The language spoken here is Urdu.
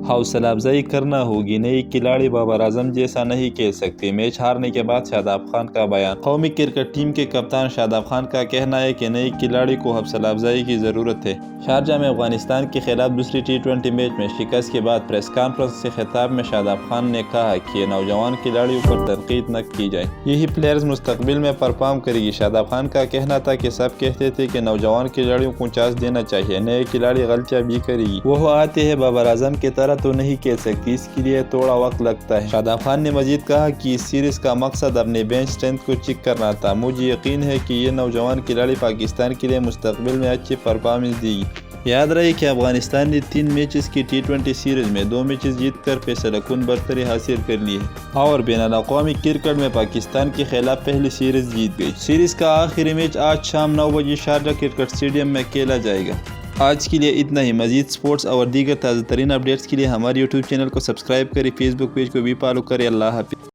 حوصلہ افزائی کرنا ہوگی، نئی کھلاڑی بابر اعظم جیسا نہیں کھیل سکتی۔ میچ ہارنے کے بعد شاداب خان کا بیان۔ قومی کرکٹ ٹیم کے کپتان شاداب خان کا کہنا ہے کہ نئی کھلاڑی کو حوصلہ افزائی کی ضرورت ہے۔ شارجہ میں افغانستان کے خلاف دوسری T20 میچ میں شکست کے بعد پریس کانفرنس سے خطاب میں شاداب خان نے کہا کہ نوجوان کھلاڑیوں پر تنقید نہ کی جائے، یہی پلیئرز مستقبل میں پرفارم کرے گی۔ شاداب خان کا کہنا تھا کہ سب کہتے تھے کہ نوجوان کھلاڑیوں کو چانس دینا چاہیے، نئے کھلاڑی غلطیاں بھی کرے گی، وہ آتے ہیں بابر اعظم کی طرح تو نہیں کھیل سکتی، اس کے لیے تھوڑا وقت لگتا ہے۔ شاداب خان نے مزید کہا کہ اس سیریز کا مقصد اپنے بینچ اسٹرینتھ کو چیک کرنا تھا، مجھے یقین ہے کہ یہ نوجوان کھلاڑی پاکستان کے لیے مستقبل میں اچھی پرفارمنس دے گی۔ یاد رہے کہ افغانستان نے 3 میچز کی T20 سیریز میں 2 میچز جیت کر فیصلہ کن برتری حاصل کر لی ہے اور بین الاقوامی کرکٹ میں پاکستان کے خلاف پہلی سیریز جیت گئی۔ سیریز کا آخری میچ آج شام 9 بجے شارجہ کرکٹ اسٹیڈیم میں کھیلا جائے گا۔ آج کے لیے اتنا ہی۔ مزید سپورٹس اور دیگر تازہ ترین اپڈیٹس کے لیے ہمارے YouTube چینل کو سبسکرائب کریں، فیس بک پیج کو بھی فالو کریں۔ اللہ حافظ۔